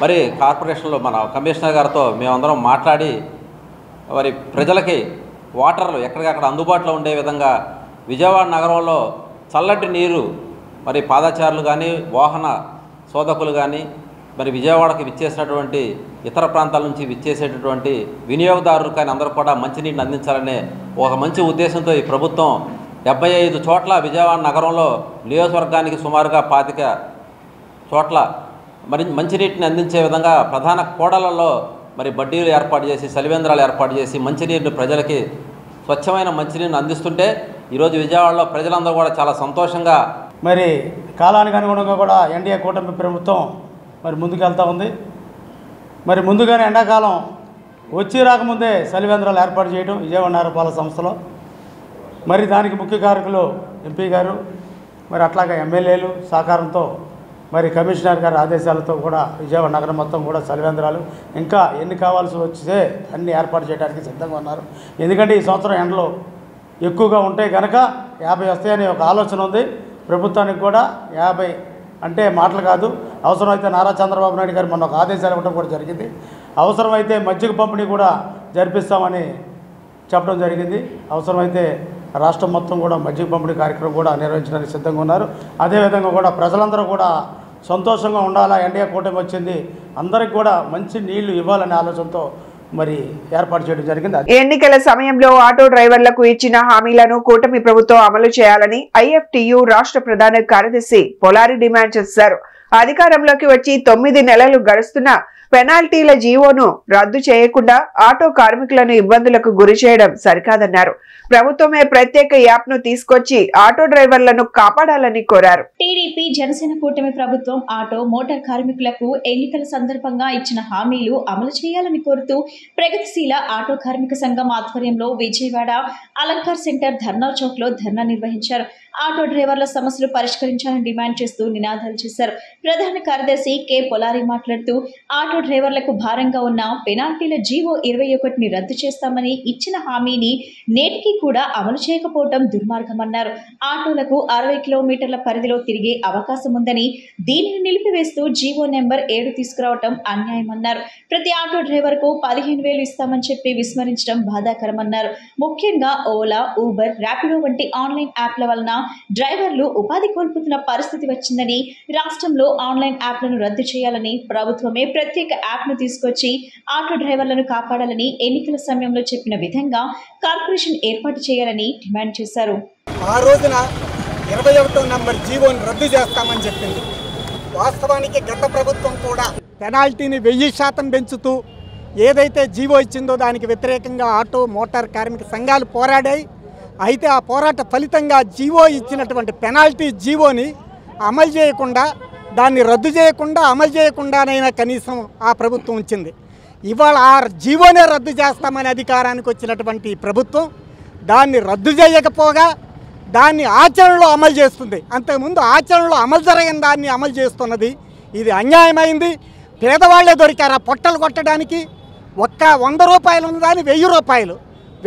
మరి కార్పొరేషన్లో మన కమిషనర్ గారితో మేమందరం మాట్లాడి మరి ప్రజలకి వాటర్లు ఎక్కడికక్కడ అందుబాటులో ఉండే విధంగా విజయవాడ నగరంలో చల్లటి నీరు మరి పాదచారులు కానీ, వాహన శోధకులు కానీ, మరి విజయవాడకి విచ్చేసినటువంటి ఇతర ప్రాంతాల నుంచి విచ్చేసేటటువంటి వినియోగదారులు కానీ అందరూ కూడా మంచినీటిని అందించాలనే ఒక మంచి ఉద్దేశంతో ఈ ప్రభుత్వం 75 చోట్ల విజయవాడ నగరంలో నియోజకవర్గానికి సుమారుగా 25 చోట్ల మరి మంచినీటిని అందించే విధంగా ప్రధాన కూడలలో మరి బడ్డీలు ఏర్పాటు చేసి, చలివేంద్రాలు ఏర్పాటు చేసి మంచినీరుని ప్రజలకి స్వచ్ఛమైన మంచినీరుని అందిస్తుంటే ఈరోజు విజయవాడలో ప్రజలందరూ కూడా చాలా సంతోషంగా మరి కాలానికి అనుగుణంగా కూడా ఎన్డీఏ కూటమి ప్రభుత్వం మరి ముందుకెళ్తూ ఉంది. మరి ముందుగానే ఎండాకాలం రాకముందే చలివేంద్రాలు ఏర్పాటు చేయడం విజయవాడ నగరపాలక సంస్థలో మరి దానికి ముఖ్య కారకులు ఎంపీ గారు, మరి అట్లాగే ఎమ్మెల్యేలు సహకారంతో మరి కమిషనర్ గారి ఆదేశాలతో కూడా విజయవాడ నగరం మొత్తం కూడా చలివేంద్రాలు ఇంకా ఎన్ని కావాల్సి వస్తే అన్ని ఏర్పాటు చేయడానికి సిద్ధంగా ఉన్నారు. ఎందుకంటే ఈ సంవత్సరం ఎండలు ఎక్కువగా ఉంటే కనుక 50 వస్తాయని ఒక ఆలోచన ఉంది ప్రభుత్వానికి కూడా. 50 అంటే మాటలు కాదు. అవసరమైతే నారా చంద్రబాబు నాయుడు గారు మొన్న ఒక ఆదేశాలు ఇవ్వడం కూడా జరిగింది. అవసరమైతే మజ్జిగ పంపిణీ కూడా జరిపిస్తామని చెప్పడం జరిగింది. అవసరమైతే రాష్ట్రం మొత్తం కూడా మజ్జిగ పంపిణీ కార్యక్రమం కూడా నిర్వహించడానికి సిద్ధంగా ఉన్నారు. అదేవిధంగా కూడా ప్రజలందరూ కూడా సంతోషంగా ఉండాలా, ఎన్డీఏ కూటమి వచ్చింది, అందరికి కూడా మంచి నీళ్లు ఇవ్వాలనే ఆలోచనతో మరి ఏర్పాటు చేయడం జరిగింది. ఎన్నికల సమయంలో ఆటో డ్రైవర్లకు ఇచ్చిన హామీలను కూటమి ప్రభుత్వం అమలు చేయాలని ఐఎఫ్టియు రాష్ట్ర ప్రధాన కార్యదర్శి పొలారి డిమాండ్ చేశారు. అధికారంలోకి వచ్చి 9 నెలలు గడుస్తున్నా పెనాల్టీల జీవోను రద్దు చేయకుండా ఆటో కార్మికులను ఇబ్బందులకు గురి చేయడం సరికాదన్నారు. ప్రభుత్వమే ప్రత్యేక యాప్ ను తీసుకొచ్చి ఆటో డ్రైవర్లను కాపాడాలని కోరారు. టీడీపీ జనసేన కూటమి ప్రభుత్వం ఆటో మోటార్ కార్మికులకు ఎన్నికల సందర్భంగా ఇచ్చిన హామీలు అమలు చేయాలని కోరుతూ ప్రగతిశీల ఆటో కార్మిక సంఘం ఆధ్వర్యంలో విజయవాడ అలంకార్ సెంటర్ ధర్నా చౌక్ లో ధర్నా నిర్వహించారు. ఆటో డ్రైవర్ల సమస్యలు పరిష్కరించాలని డిమాండ్ చేస్తూ నినాదాలు చేశారు. ప్రధాన కార్యదర్శి కె పొలారి మాట్లాడుతూ ఆటో డ్రైవర్లకు భారంగా ఉన్న పెనాల్టీల జీవో 21ని రద్దు చేస్తామని ఇచ్చిన హామీని నేటికి కూడా అమలు చేయకపోవడం దుర్మార్గమన్నారు. ఆటోలకు 60 కిలోమీటర్ల పరిధిలో తిరిగే అవకాశం ఉందని దీనిని నిలిపివేస్తూ జీవో నెంబర్ 7 తీసుకురావడం అన్యాయమన్నారు. ప్రతి ఆటో డ్రైవర్ కు 15,000 ఇస్తామని చెప్పి విస్మరించడం బాధాకరమన్నారు. ముఖ్యంగా ఓలా, ఊబర్, ర్యాపిడో వంటి ఆన్లైన్ యాప్ల వలన డ్రైవర్లు ఉపాధి కోల్పోతున్న పరిస్థితి వచ్చిందని, రాష్ట్రంలో ఆన్లైన్ యాప్లను రద్దు చేయాలని, ప్రభుత్వమే ప్రత్యేక యాప్ను తీసుకొచ్చి ఆటో డ్రైవర్లను కాపాడాలని ఎన్నికల సమయంలో చెప్పిన విధంగా కార్పొరేషన్ ఏర్పాటు చేయాలని డిమాండ్ చేశారు. ఆ రోజున 21వ నంబర్ జీవోని రద్దు చేస్తామని చెప్పింది. వాస్తవానికి గత ప్రభుత్వం కూడా పెనాల్టీని 1000% పెంచుతూ ఏదైతే జీవో ఇచ్చిందో దానికి వ్యతిరేకంగా ఆటో మోటార్ కార్మిక సంఘాలు పోరాడాయి. అయితే ఆ పోరాట ఫలితంగా జీవో ఇచ్చినటువంటి పెనాల్టీ జీవోని అమలు చేయకుండా, దాన్ని రద్దు చేయకుండా, అమలు చేయకుండానైనా కనీసం ఆ ప్రభుత్వం ఉంచింది. ఇవాళ ఆ జీవోనే రద్దు చేస్తామని అధికారానికి వచ్చినటువంటి ప్రభుత్వం దాన్ని రద్దు చేయకపోగా దాన్ని ఆచరణలో అమలు చేస్తుంది. అంతకుముందు ఆచరణలో అమలు జరగని దాన్ని అమలు చేస్తున్నది. ఇది అన్యాయమైంది. పేదవాళ్లే దొరికారు ఆ పొట్టలు కొట్టడానికి. ఒక్క 100 రూపాయలు ఉన్నదాన్ని 1000 రూపాయలు,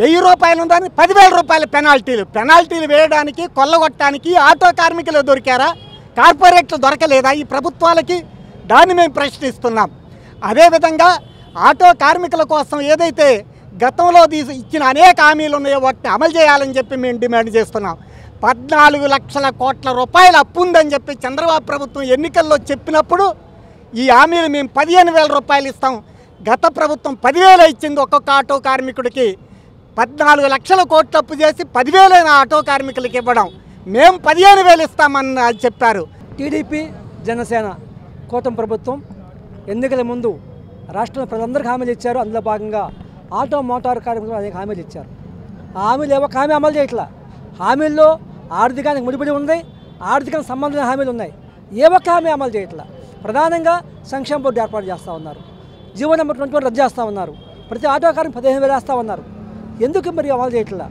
1000 రూపాయలు ఉన్నదాన్ని 10,000 రూపాయల పెనాల్టీలు వేయడానికి, కొల్లగొట్టడానికి ఆటో కార్మికులు దొరికారా? కార్పొరేట్లు దొరకలేదా ఈ ప్రభుత్వాలకి? దాన్ని మేము ప్రశ్నిస్తున్నాం. అదేవిధంగా ఆటో కార్మికుల కోసం ఏదైతే గతంలో ఇచ్చిన అనేక హామీలు ఉన్నాయో వాటిని అమలు చేయాలని చెప్పి మేము డిమాండ్ చేస్తున్నాం. 14 లక్షల కోట్ల రూపాయలు అప్పు ఉందని చెప్పి చంద్రబాబు ప్రభుత్వం ఎన్నికల్లో చెప్పినప్పుడు ఈ హామీలు మేము 15,000 రూపాయలు ఇస్తాం, గత ప్రభుత్వం 10,000 ఇచ్చింది ఒక్కొక్క ఆటో కార్మికుడికి. 14 లక్షల కోట్లు అప్పు చేసి 10,000 ఆటో కార్మికులకి ఇవ్వడం, మేము 15,000 ఇస్తామని చెప్పారు. టీడీపీ జనసేన కూటమి ప్రభుత్వం ఎన్నికల ముందు రాష్ట్రంలో ప్రజలందరికీ హామీలు ఇచ్చారు. అందులో భాగంగా ఆటో మోటార్ కార్మికులకు అనేక హామీలు ఇచ్చారు. ఆ హామీలు ఒక హామీ అమలు చేయట్లా. హామీల్లో ఆర్థికానికి ముడిపడి ఉంది, ఆర్థికానికి సంబంధించిన హామీలు ఉన్నాయి. ఏ ఒక్క హామీ అమలు చేయట్లా. ప్రధానంగా సంక్షేమ బోర్డు ఏర్పాటు చేస్తూ ఉన్నారు, జీవో నెంబర్ 21 రద్దు చేస్తూ ఉన్నారు, ప్రతి ఆటో కార్మికు 15,000 వేస్తూ ఉన్నారు. ఎందుకు మరి అమలు చేయట్లా?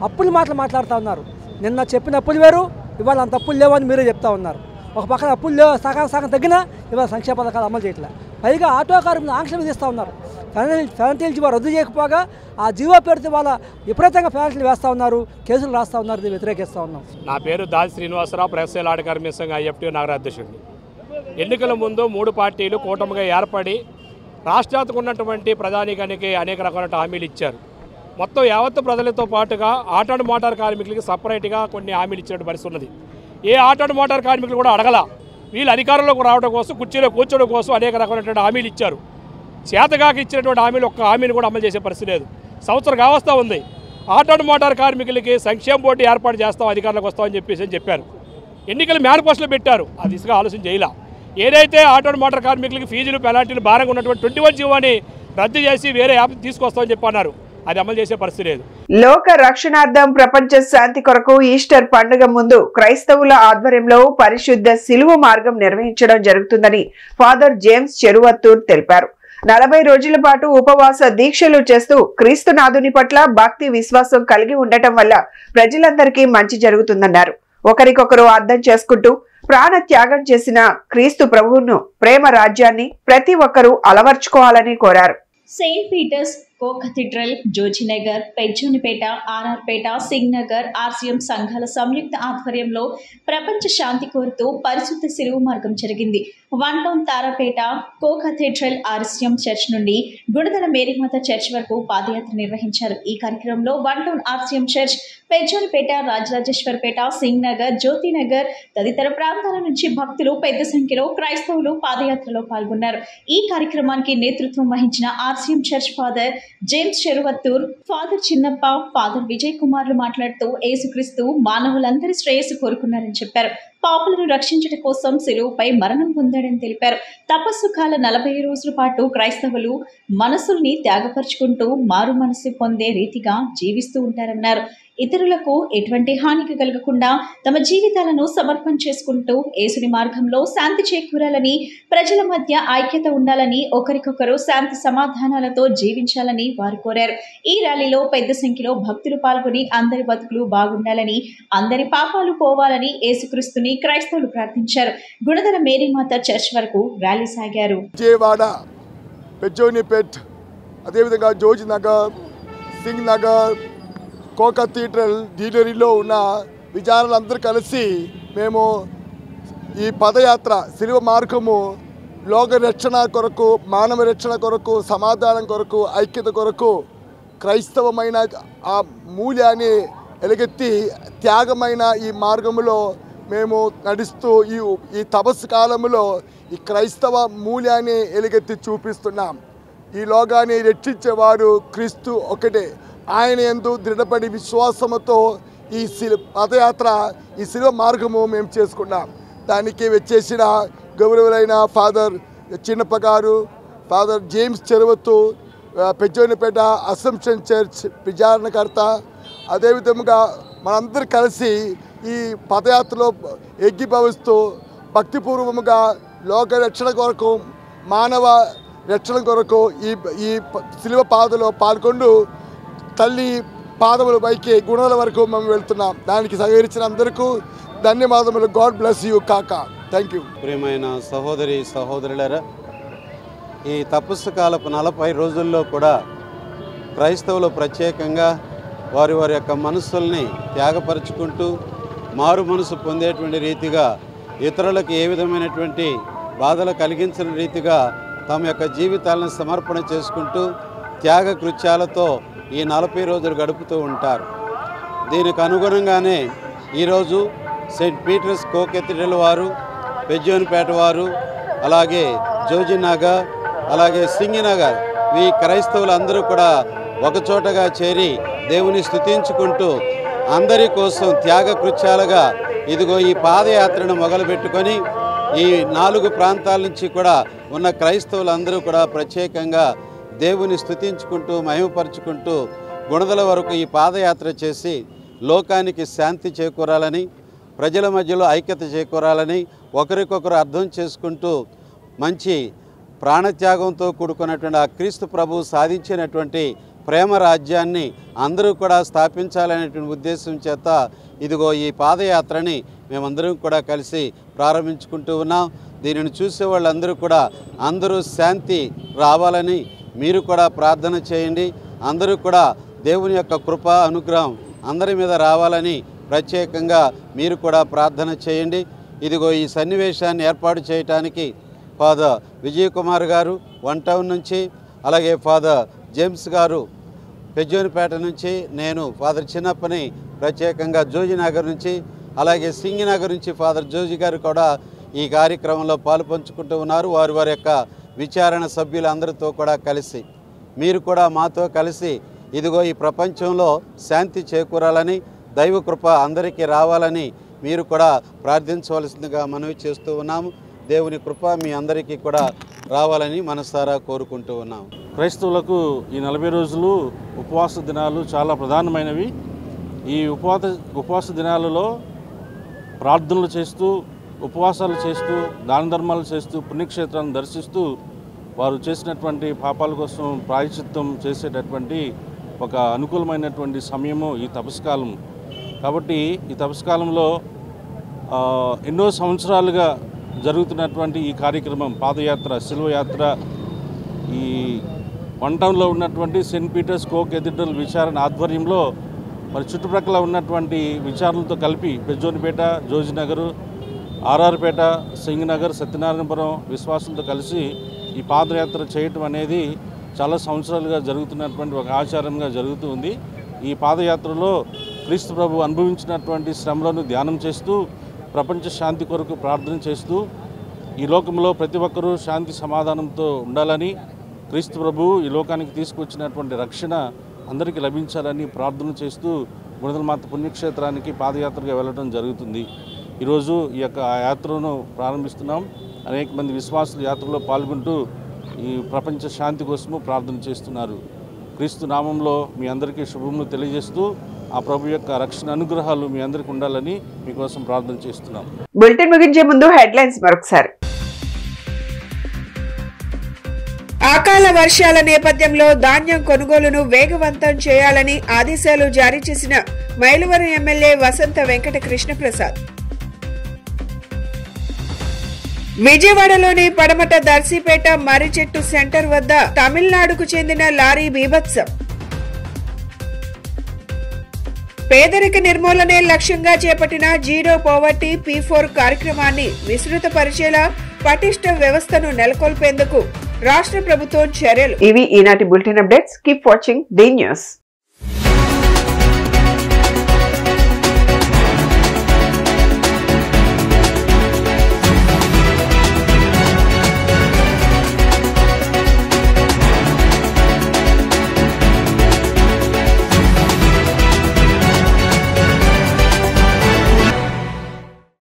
అప్పులు మాట్లాడుతూ ఉన్నారు. నిన్న చెప్పిన అప్పులు వేరు, ఇవాళ అంత అప్పులు లేవని మీరే చెప్తా ఉన్నారు. ఒక పక్కన అప్పులు లేవు, సగం తగ్గినా ఇవాళ సంక్షేమ పథకాలు అమలు చేయట్లా. పైగా ఆటో కార్మికులు ఆంక్షలు విధిస్తూ ఉన్నారు. పెనాల్టీలు జీవో రద్దు చేయకపోగా ఆ జీవో పేరుతో వాళ్ళ విపరీతంగా పెనాల్టీలు వేస్తూ ఉన్నారు, కేసులు రాస్తూ ఉన్నారు. దీన్ని వ్యతిరేకిస్తూ ఉన్నాం. నా పేరు దాసి శ్రీనివాసరావు, ప్రెస్సేల్ ఆట కార్మిక సంఘం IFT నగరాధ్యక్షుడిని. ఎన్నికల ముందు 3 పార్టీలు కూటమిగా ఏర్పడి రాష్ట్రానికి ఉన్నటువంటి ప్రధానికానికి అనేక రకాల హామీలు ఇచ్చారు. మొత్తం యావత్తు ప్రజలతో పాటుగా ఆటో అండ్ మోటార్ కార్మికులకి సపరేట్గా కొన్ని హామీలు ఇచ్చినట్టు పరిస్థితి ఉన్నది. ఏ ఆటో అండ్ మోటార్ కార్మికులు కూడా అడగల. వీళ్ళు అధికారంలోకి రావడం కోసం, కుర్చీలో కూర్చోవడం కోసం అనేక రకమైనటువంటి హామీలు ఇచ్చారు. చేతగాకి ఇచ్చినటువంటి హామీలు ఒక్క హామీని కూడా అమలు చేసే పరిస్థితి లేదు. సంవత్సరం కావస్తూ ఉంది. ఆటో అండ్ మోటార్ కార్మికులకి సంక్షేమ బోర్డు ఏర్పాటు చేస్తాం, అధికారంలోకి వస్తామని చెప్పారు. ఎన్నికలు మేనిఫెస్టోలో పెట్టారు, అది దిశగా ఆలోచన చేయాల. ఏదైతే ఆటో అండ్ మోటార్ కార్మికులకి ఫీజులు పెనాల్టీలు భారంగా ఉన్నటువంటి 21 జీవోని రద్దు చేసి వేరే యాప్ తీసుకొస్తామని చెప్పన్నారు, అది అమలు చేసే పరిస్థితి లేదు. లోక రక్షణార్థం ప్రపంచ శాంతి కొరకు ఈస్టర్ పండుగ ముందు క్రైస్తవుల ఆధ్వర్యంలో పరిశుద్ధ సిలువ మార్గం నిర్వహించడం జరుగుతుందని ఫాదర్ జేమ్స్ చెరువత్తూర్ తెలిపారు. 40 రోజుల పాటు ఉపవాస దీక్షలు చేస్తూ క్రీస్తునాథుని పట్ల భక్తి విశ్వాసం కలిగి ఉండటం వల్ల ప్రజలందరికీ మంచి జరుగుతుందన్నారు. ఒకరికొకరు అర్థం చేసుకుంటూ ప్రాణ త్యాగం చేసిన క్రీస్తు ప్రభువును, ప్రేమ రాజ్యాన్ని ప్రతి ఒక్కరూ అలవర్చుకోవాలని కోరారు. సెయింట్ పీటర్స్ కో కథీడ్రల్, జోజినగర్, పెజ్జోనిపేట, ఆర్ఆర్పేట, సింగ్నగర్, RCM సంఘాల సంయుక్త ఆధ్వర్యంలో ప్రపంచ శాంతి కోరుతూ పరిశుద్ధ సిలువ మార్గం జరిగింది. 1 టౌన్ తారాపేట కో కథీడ్రల్ RCM చర్చ్ నుండి గుణదల మేరీమాత చర్చ్ వరకు పాదయాత్ర నిర్వహించారు. ఈ కార్యక్రమంలో 1 town RCM church, Pezzonipeta, Rajarajeswaripeta, Singh Nagar, Jyothi Nagar తదితర ప్రాంతాల నుంచి భక్తులు పెద్ద సంఖ్యలో క్రైస్తవులు పాదయాత్రలో పాల్గొన్నారు. ఈ కార్యక్రమానికి నేతృత్వం వహించిన RCM church father James Cheruvathur, father Chinnappa, father Vijay కుమార్లు మాట్లాడుతూ యేసుక్రీస్తు మానవులందరి శ్రేయస్సు కోరుకున్నారని చెప్పారు. పాపులను రక్షించడం కోసం సిలువపై మరణం పొందాడని తెలిపారు. తపస్సు కాల 40 రోజుల పాటు క్రైస్తవులు మనసుల్ని త్యాగపరుచుకుంటూ మారు మనసు పొందే రీతిగా జీవిస్తూ ఉంటారన్నారు. ఇతరులకు ఎటువంటి హానికి కలగకుండా తమ జీవితాలను సమర్పణ చేసుకుంటూ యేసుని మార్గంలో శాంతి చేకూరాలని, ప్రజల మధ్య ఐక్యత ఉండాలని, ఒకరికొకరు శాంతి సమాధానాలతో జీవించాలని వారు కోరారు. ఈ ర్యాలీలో పెద్ద సంఖ్యలో భక్తులు పాల్గొని అందరి బతుకులు బాగుండాలని, అందరి పాపాలు పోవాలని యేసుక్రీస్తుని క్రైస్తవులు ప్రార్థించారు. గుణదల మేరీమాత చర్చ్ వరకు ర్యాలీ సాగారు. విజయవాడ, పెజ్జోనిపేట్, అదేవిధంగా జోజినగర్, సింగ్ నగర్, కో కథీడ్రల్ డీలరీలో ఉన్న విచారణలందరూ కలిసి మేము ఈ పదయాత్ర సిలువ మార్గము లోక రక్షణ కొరకు, మానవ రక్షణ కొరకు, సమాధానం కొరకు, ఐక్యత కొరకు క్రైస్తవమైన ఆ మూల్యాన్ని ఎలుగెత్తి త్యాగమైన ఈ మార్గములో మేము నడుస్తూ ఈ తపస్సు కాలంలో ఈ క్రైస్తవ మూల్యాన్ని ఎలుగెత్తి చూపిస్తున్నాం. ఈ లోకాన్ని రక్షించేవాడు క్రీస్తు ఒకటే. ఆయన యందు దృఢపడి విశ్వాసముతో ఈ పదయాత్ర, ఈ శిలువ మార్గము మేము చేసుకున్నాం. దానికి వచ్చేసిన గౌరవులైన ఫాదర్ చిన్నప్ప గారు, ఫాదర్ జేమ్స్ చెరువత్తూర్, పెజ్జోనిపేట అసంప్షన్ చర్చ్ విచారణకర్త, అదేవిధంగా మనందరూ కలిసి ఈ పదయాత్రలో ఏకీభవిస్తూ భక్తిపూర్వముగా లోక రక్షణ కొరకు, మానవ రక్షణ కొరకు ఈ శిలువ పాదలో పాల్గొంటూ తల్లి పాదముల పైకి గుణాల వరకు మేము వెళ్తున్నాం. దానికి సహకరించిన అందరికీ ధన్యవాదములు. గాడ్ బ్లెస్ యూ కాకా. Thank you. ప్రియమైన సహోదరి సహోదరులారా, ఈ తపస్సు కాలపు 40 రోజుల్లో కూడా క్రైస్తవులు ప్రత్యేకంగా వారి వారి యొక్క మనస్సుల్ని త్యాగపరుచుకుంటూ మారు మనసు పొందేటువంటి రీతిగా ఇతరులకు ఏ విధమైనటువంటి బాధలు కలిగించిన రీతిగా తమ యొక్క జీవితాలను సమర్పణ చేసుకుంటూ త్యాగ కృత్యాలతో ఈ 40 రోజులు గడుపుతూ ఉంటారు. దీనికి అనుగుణంగానే ఈరోజు సెయింట్ పీటర్స్ కో కేథడ్రల్ వారు, పెజ్జోనిపేట వారు, అలాగే జోజినగర్, అలాగే సింగినగర్ ఈ క్రైస్తవులందరూ కూడా ఒకచోటగా చేరి దేవుని స్తుతించుకుంటూ అందరి కోసం త్యాగ కృత్యాలుగా ఇదిగో ఈ పాదయాత్రను మొదలుపెట్టుకొని ఈ 4 ప్రాంతాల నుంచి కూడా ఉన్న క్రైస్తవులందరూ కూడా ప్రత్యేకంగా దేవుని స్తుతించుకుంటూ మహిమపరుచుకుంటూ గుణదల వరకు ఈ పాదయాత్ర చేసి లోకానికి శాంతి చేకూరాలని, ప్రజల మధ్యలో ఐక్యత చేకూరాలని, ఒకరికొకరు అర్థం చేసుకుంటూ మంచి ప్రాణత్యాగంతో కూడుకున్నటువంటి ఆ క్రీస్తు ప్రభువు సాధించినటువంటి ప్రేమ రాజ్యాన్ని అందరూ కూడా స్థాపించాలనేటువంటి ఉద్దేశం చేత ఇదిగో ఈ పాదయాత్రని మేమందరం కూడా కలిసి ప్రారంభించుకుంటూ ఉన్నాం. దీనిని చూసే వాళ్ళందరూ కూడా అందరూ శాంతి రావాలని మీరు కూడా ప్రార్థన చేయండి. అందరూ కూడా దేవుని యొక్క కృప అనుగ్రహం అందరి మీద రావాలని ప్రత్యేకంగా మీరు కూడా ప్రార్థన చేయండి. ఇదిగో ఈ సన్నివేశాన్ని ఏర్పాటు చేయడానికి ఫాదర్ విజయ్ కుమార్ గారు 1 టౌన్ నుంచి, అలాగే ఫాదర్ జేమ్స్ గారు పెజ్జోనిపేట నుంచి, నేను ఫాదర్ చిన్నప్పని ప్రత్యేకంగా జోజినగర్ నుంచి, అలాగే సింగినగర్ నుంచి ఫాదర్ జోజి గారు కూడా ఈ కార్యక్రమంలో పాలు పంచుకుంటూ ఉన్నారు. వారి యొక్క విచారణ సభ్యులందరితో కూడా కలిసి మీరు కూడా మాతో కలిసి ఇదిగో ఈ ప్రపంచంలో శాంతి చేకూరాలని, దైవ కృప అందరికీ రావాలని మీరు కూడా ప్రార్థించవలసిందిగా మనవి చేస్తూ ఉన్నాము. దేవుని కృప మీ అందరికీ కూడా రావాలని మనసారా కోరుకుంటూ ఉన్నాము. క్రైస్తవులకు ఈ 40 రోజులు ఉపవాస దినాలు చాలా ప్రధానమైనవి. ఈ ఉపవాస దినాలలో ప్రార్థనలు చేస్తూ, ఉపవాసాలు చేస్తూ, దాన ధర్మాలు చేస్తూ, పుణ్యక్షేత్రాలను దర్శిస్తూ వారు చేసినటువంటి పాపాల కోసం ప్రాయశ్చిత్తం చేసేటటువంటి ఒక అనుకూలమైనటువంటి సమయము ఈ తపస్కాలం. కాబట్టి ఈ తపస్కాలంలో ఎన్నో సంవత్సరాలుగా జరుగుతున్నటువంటి ఈ కార్యక్రమం పాదయాత్ర, శిల్వయాత్ర ఈ 1 టౌన్లో ఉన్నటువంటి సెయింట్ పీటర్స్ కో కేథడ్రల్ విచారణ ఆధ్వర్యంలో మరి చుట్టుప్రక్కల ఉన్నటువంటి విచారణలతో కలిపి పెజ్జోనిపేట, జోజినగర్, ఆర్ఆర్పేట, సింగనగర్, సత్యనారాయణపురం విశ్వాసులతో కలిసి ఈ పాదయాత్ర చేయటం అనేది చాలా సంవత్సరాలుగా జరుగుతున్నటువంటి ఒక ఆచారంగా జరుగుతూ ఉంది. ఈ పాదయాత్రలో క్రీస్తు ప్రభు అనుభవించినటువంటి శ్రమలను ధ్యానం చేస్తూ, ప్రపంచ శాంతి కొరకు ప్రార్థన చేస్తూ, ఈ లోకంలో ప్రతి ఒక్కరూ శాంతి సమాధానంతో ఉండాలని, క్రీస్తు ప్రభు ఈ లోకానికి తీసుకొచ్చినటువంటి రక్షణ అందరికీ లభించాలని ప్రార్థన చేస్తూ గుణదలమాత పుణ్యక్షేత్రానికి పాదయాత్రగా వెళ్ళడం జరుగుతుంది. ఈరోజు ఈ యొక్క యాత్రను ప్రారంభిస్తున్నాం. అనేక మంది విశ్వాసులు యాత్రలో పాల్గొంటూ ఈ ప్రపంచ శాంతి కోసము ప్రార్థన చేస్తున్నారు. క్రీస్తు నామంలో మీ అందరికీ శుభములు తెలియజేస్తూ ఆ ప్రభు యొక్క రక్షణ అనుగ్రహాలు మీ అందరికీ ఉండాలని మీకోసం ప్రార్థన చేస్తున్నాం. బులెటిన్ ముగించే ముందు హెడ్లైన్స్ మరొకసారి. అకాల వర్షాల నేపథ్యంలో ధాన్యం కొనుగోలును వేగవంతం చేయాలని ఆదేశాలు జారీ చేసిన మైలవరం ఎమ్మెల్యే వసంత వెంకట కృష్ణప్రసాద్. విజయవాడలోని పడమట దర్శిపేట మర్రిచెట్టు సెంటర్ వద్ద తమిళనాడుకు చెందిన లారీ బీభత్సం. పేదరిక నిర్మూలనే లక్ష్యంగా చేపట్టిన జీరో పోవర్టీ P4 కార్యక్రమాన్ని విస్తృతపరిచేలా పటిష్ట వ్యవస్థను నెలకొల్పేందుకు రాష్ట్ర ప్రభుత్వం చర్యలు. ఇవి ఈనాటి bulletin updates. Keep watching the news.